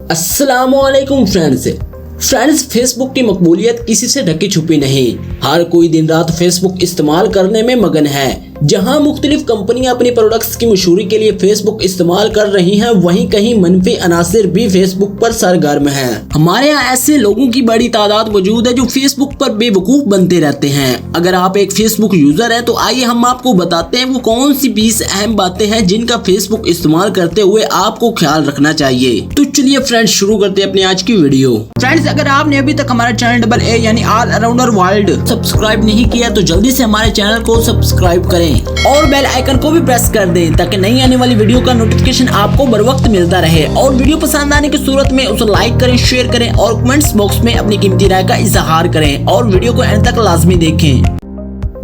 अस्सलाम वालेकुम friends, Facebook की मकबूलियत किसी से ढकी छुपी नहीं। हर कोई दिन रात फेसबुक इस्तेमाल करने में मगन है। जहां मुख्तलिफ कंपनियां अपनी प्रोडक्ट्स की मशहूरी के लिए फेसबुक इस्तेमाल कर रही हैं, वहीं कहीं मनफी अनासिर भी फेसबुक पर सरगर्म हैं। हमारे यहाँ ऐसे लोगों की बड़ी तादाद मौजूद है जो फेसबुक पर बेवकूफ बनते रहते हैं। अगर आप एक फेसबुक यूजर हैं तो आइए हम आपको बताते हैं वो कौन सी 20 अहम बातें हैं जिनका फेसबुक इस्तेमाल करते हुए आपको ख्याल रखना चाहिए। तो चलिए फ्रेंड्स, शुरू करते हैं अपनी आज की वीडियो। फ्रेंड्स, अगर आपने अभी तक हमारा चैनल AA यानी ऑल अराउंडर वर्ल्ड सब्सक्राइब नहीं किया तो जल्दी से हमारे चैनल को सब्सक्राइब करें और बेल आइकन को भी प्रेस कर दें ताकि नई आने वाली वीडियो का नोटिफिकेशन आपको बर वक्त मिलता रहे। और वीडियो पसंद आने की सूरत में उसे लाइक करें, शेयर करें और कमेंट्स बॉक्स में अपनी कीमती राय का इजहार करें और वीडियो को एंड तक लाजमी देखें।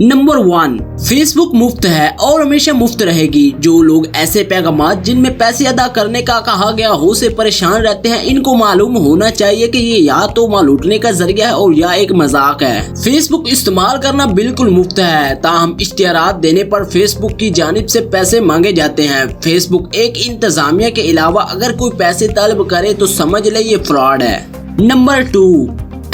नंबर 1, फेसबुक मुफ्त है और हमेशा मुफ्त रहेगी। जो लोग ऐसे पैगामात जिनमें पैसे अदा करने का कहा गया हो से परेशान रहते हैं, इनको मालूम होना चाहिए कि ये या तो माल लूटने का जरिया है और या एक मजाक है। फेसबुक इस्तेमाल करना बिल्कुल मुफ्त है, ताहम इश्तिहारात देने पर फेसबुक की जानिब से पैसे मांगे जाते हैं। फेसबुक एक इंतजामिया के अलावा अगर कोई पैसे तलब करे तो समझ ले ये फ्रॉड है। नंबर 2,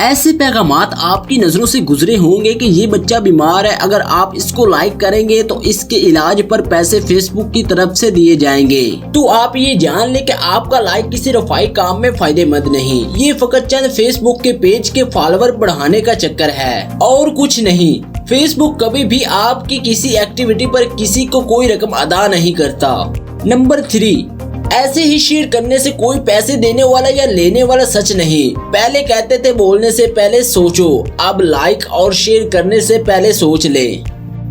ऐसे पैगामात आपकी नजरों से गुजरे होंगे कि ये बच्चा बीमार है, अगर आप इसको लाइक करेंगे तो इसके इलाज पर पैसे फेसबुक की तरफ से दिए जाएंगे। तो आप ये जान ले कि आपका लाइक किसी रफाई काम में फायदेमंद नहीं, ये फकत चंद फेसबुक के पेज के फॉलोवर बढ़ाने का चक्कर है और कुछ नहीं। फेसबुक कभी भी आपकी किसी एक्टिविटी पर किसी को कोई रकम अदा नहीं करता। नंबर 3, ऐसे ही शेयर करने से कोई पैसे देने वाला या लेने वाला सच नहीं। पहले कहते थे बोलने से पहले सोचो, अब लाइक और शेयर करने से पहले सोच ले।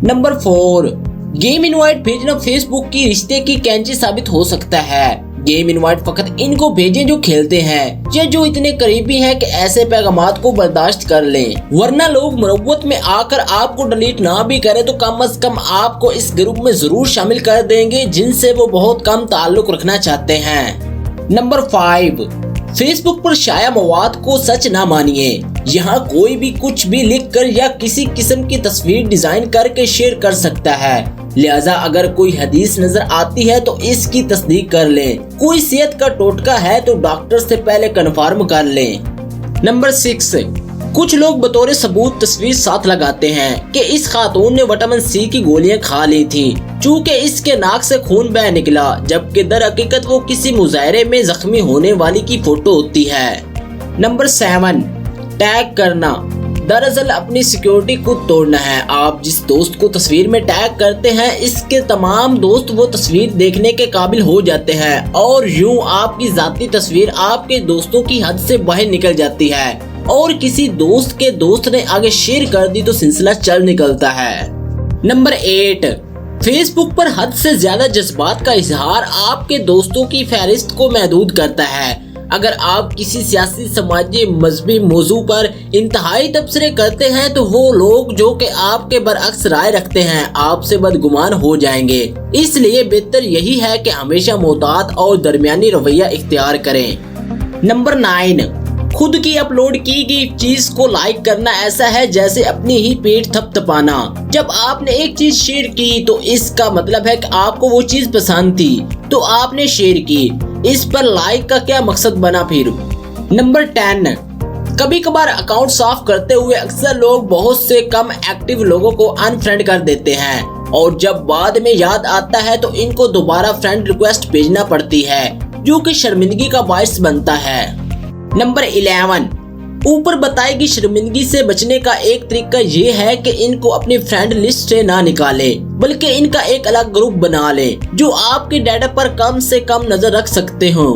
नंबर 4, गेम इनवाइट भेजना फेसबुक की रिश्ते की कैंची साबित हो सकता है। गेम इनवाइट फकत इनको भेजें जो खेलते हैं या जो इतने करीबी हैं कि ऐसे पैगामात को बर्दाश्त कर लें, वरना लोग मुरव्वत में आकर आपको डिलीट ना भी करें तो कम से कम आपको इस ग्रुप में जरूर शामिल कर देंगे जिनसे वो बहुत कम ताल्लुक रखना चाहते हैं। नंबर 5, फेसबुक पर शाया मवाद को सच ना मानिए। यहाँ कोई भी कुछ भी लिख कर या किसी किस्म की तस्वीर डिजाइन करके शेयर कर सकता है, लिहाजा अगर कोई हदीस नजर आती है तो इसकी तस्दीक कर लें। कोई सेहत का टोटका है तो डॉक्टर से पहले कंफर्म कर लें। नंबर 6, कुछ लोग बतौर सबूत तस्वीर साथ लगाते हैं कि इस खातून ने विटामिन C की गोलियां खा ली थी चूँकि इसके नाक से खून बह निकला, जबकि दर हकीकत वो किसी मुजाहरे में जख्मी होने वाली की फोटो होती है। नंबर 7, टैग करना। दरअसल अपनी सिक्योरिटी खुद तोड़ना है। आप जिस दोस्त को तस्वीर में टैग करते हैं, इसके तमाम दोस्त वो तस्वीर देखने के काबिल हो जाते हैं और यूं आपकी जाती तस्वीर आपके दोस्तों की हद से बाहर निकल जाती है और किसी दोस्त के दोस्त ने आगे शेयर कर दी तो सिलसिला चल निकलता है। नंबर 8, फेसबुक पर हद से ज्यादा जज्बात का इजहार आपके दोस्तों की फहरिस्त को महदूद करता है। अगर आप किसी सियासी, समाजी, मजहबी मौजू पर इंतहाई तबसरे करते हैं तो वो लोग जो कि आपके बरअक्स राय रखते हैं आपसे बदगुमान हो जाएंगे। इसलिए बेहतर यही है कि हमेशा मोहतात और दरमियानी रवैया इख्तियार करें। नंबर 9, खुद की अपलोड की गई चीज को लाइक करना ऐसा है जैसे अपनी ही पेट थपथपाना। जब आपने एक चीज शेयर की तो इसका मतलब है कि आपको वो चीज पसंद थी तो आपने शेयर की, इस पर लाइक का क्या मकसद बना फिर। नंबर 10, कभी कभार अकाउंट साफ करते हुए अक्सर लोग बहुत से कम एक्टिव लोगों को अनफ्रेंड कर देते हैं और जब बाद में याद आता है तो इनको दोबारा फ्रेंड रिक्वेस्ट भेजना पड़ती है जो कि शर्मिंदगी का बायस बनता है। नंबर 11, ऊपर बताई गई शर्मिंदगी से बचने का एक तरीका ये है कि इनको अपनी फ्रेंड लिस्ट से ना निकाले बल्कि इनका एक अलग ग्रुप बना ले जो आपके डाटा पर कम से कम नजर रख सकते हो।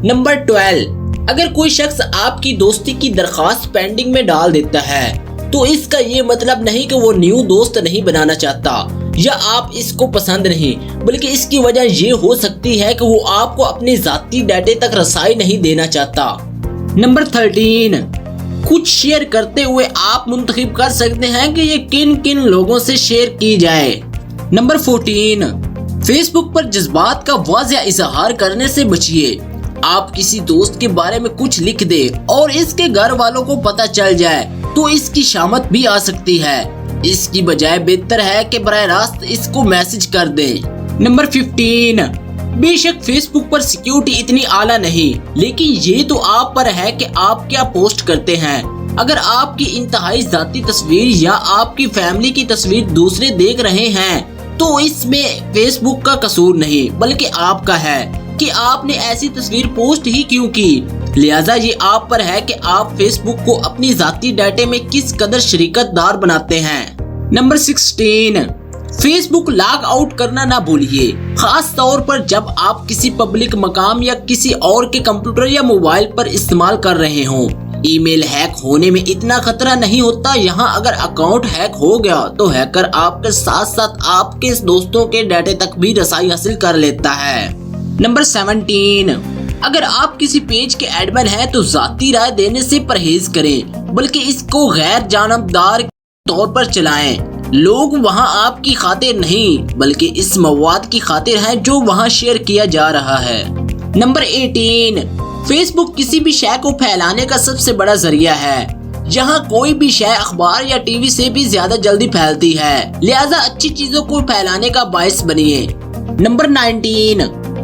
नंबर 12, अगर कोई शख्स आपकी दोस्ती की दरखास्त पेंडिंग में डाल देता है तो इसका ये मतलब नहीं कि वो न्यू दोस्त नहीं बनाना चाहता या आप इसको पसंद नहीं, बल्कि इसकी वजह ये हो सकती है कि वो आपको अपने जाती डाटे तक रसाई नहीं देना चाहता। नंबर 13, कुछ शेयर करते हुए आप मुंतखब कर सकते हैं कि ये किन किन लोगों से शेयर की जाए। नंबर 14, फेसबुक पर जज्बात का वाज़िह इजहार करने से बचिए। आप किसी दोस्त के बारे में कुछ लिख दे और इसके घर वालों को पता चल जाए तो इसकी शामत भी आ सकती है। इसकी बजाय बेहतर है कि बराह रास्त इसको मैसेज कर दें। नंबर 15, बेशक फेसबुक पर सिक्योरिटी इतनी आला नहीं, लेकिन ये तो आप पर है कि आप क्या पोस्ट करते हैं। अगर आपकी इंतहाई जाती तस्वीर या आपकी फैमिली की तस्वीर दूसरे देख रहे हैं तो इसमें फेसबुक का कसूर नहीं बल्कि आपका है कि आपने ऐसी तस्वीर पोस्ट ही क्यों की। लिहाजा ये आप पर है कि आप फेसबुक को अपनी जाती डाटे में किस कदर शरीकतदार बनाते हैं। नंबर 16, फेसबुक लॉग आउट करना ना भूलिए, खास तौर पर जब आप किसी पब्लिक मकाम या किसी और के कंप्यूटर या मोबाइल पर इस्तेमाल कर रहे हों। ईमेल हैक होने में इतना खतरा नहीं होता। यहाँ अगर अकाउंट हैक हो गया तो हैकर आपके साथ साथ आपके दोस्तों के डाटे तक भी रसाई हासिल कर लेता है। नंबर 17, अगर आप किसी पेज के एडमिन हैं तो जाती राय देने से परहेज करें, बल्कि इसको गैर जानबदार तौर पर चलाएं। लोग वहां आपकी खातिर नहीं बल्कि इस मवाद की खातिर हैं जो वहां शेयर किया जा रहा है। नंबर 18, फेसबुक किसी भी शय को फैलाने का सबसे बड़ा जरिया है। जहां कोई भी शय अखबार या टीवी से भी ज्यादा जल्दी फैलती है, लिहाजा अच्छी चीजों को फैलाने का बायस बनिए। नंबर 19,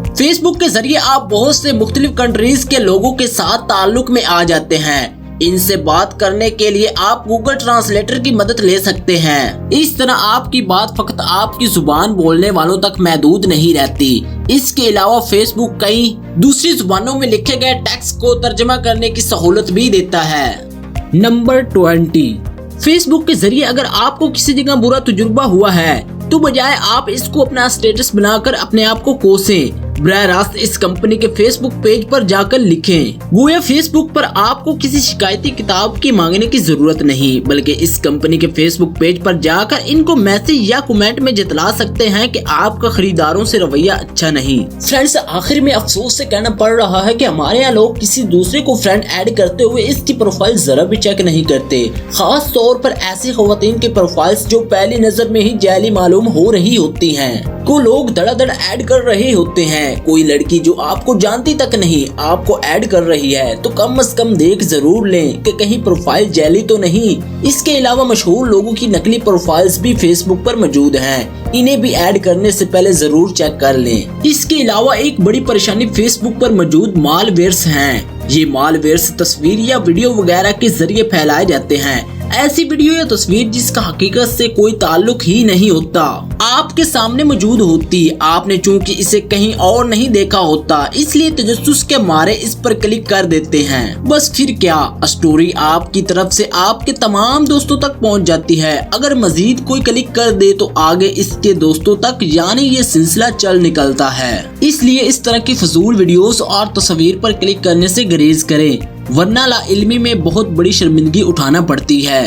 फेसबुक के जरिए आप बहुत से मुख्तलिफ कंट्रीज के लोगों के साथ ताल्लुक में आ जाते हैं। इनसे बात करने के लिए आप गूगल ट्रांसलेटर की मदद ले सकते हैं। इस तरह आपकी बात फकत आपकी जुबान बोलने वालों तक महदूद नहीं रहती। इसके अलावा फेसबुक कई दूसरी जुबानों में लिखे गए टेक्स्ट को तर्जमा करने की सहूलत भी देता है। नंबर 20, फेसबुक के जरिए अगर आपको किसी जगह बुरा तजुर्बा हुआ है तो बजाय आप इसको अपना स्टेटस बनाकर अपने आप को कोसें, बराह रास्त इस कंपनी के फेसबुक पेज पर जाकर लिखें। गोया फेसबुक पर आपको किसी शिकायती किताब की मांगने की जरूरत नहीं, बल्कि इस कंपनी के फेसबुक पेज पर जाकर इनको मैसेज या कमेंट में जतला सकते हैं कि आपका खरीदारों से रवैया अच्छा नहीं। फ्रेंड्स, आखिर में अफसोस से कहना पड़ रहा है कि हमारे यहाँ लोग किसी दूसरे को फ्रेंड ऐड करते हुए इसकी प्रोफाइल जरा भी चेक नहीं करते, खास तौर पर ऐसी खवातीन की प्रोफाइल्स जो पहली नजर में ही जाली मालूम हो रही होती हैं को लोग धड़ाधड़ ऐड कर रहे होते हैं। कोई लड़की जो आपको जानती तक नहीं आपको ऐड कर रही है तो कम से कम देख जरूर लें कि कहीं प्रोफाइल जाली तो नहीं। इसके अलावा मशहूर लोगों की नकली प्रोफाइल्स भी फेसबुक पर मौजूद हैं, इन्हें भी ऐड करने से पहले जरूर चेक कर लें। इसके अलावा एक बड़ी परेशानी फेसबुक पर मौजूद मालवेयर्स हैं। ये मालवेयर्स तस्वीर या वीडियो वगैरह के जरिए फैलाए जाते हैं। ऐसी वीडियो या तस्वीर जिसका हकीकत से कोई ताल्लुक ही नहीं होता आपके सामने मौजूद होती, आपने चूंकि इसे कहीं और नहीं देखा होता इसलिए तजस्सुस के मारे इस पर क्लिक कर देते हैं। बस फिर क्या, स्टोरी आपकी तरफ से आपके तमाम दोस्तों तक पहुंच जाती है। अगर मजीद कोई क्लिक कर दे तो आगे इसके दोस्तों तक यानी ये सिलसिला चल निकलता है। इसलिए इस तरह की फजूल वीडियोस और तस्वीर पर क्लिक करने से गुरेज करें, वरना ला इल्मी में बहुत बड़ी शर्मिंदगी उठाना पड़ती है।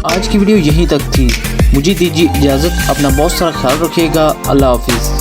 आज की वीडियो यहीं तक थी, मुझे दीजिए इजाज़त। अपना बहुत सारा ख्याल रखिएगा। अल्लाह हाफिज़।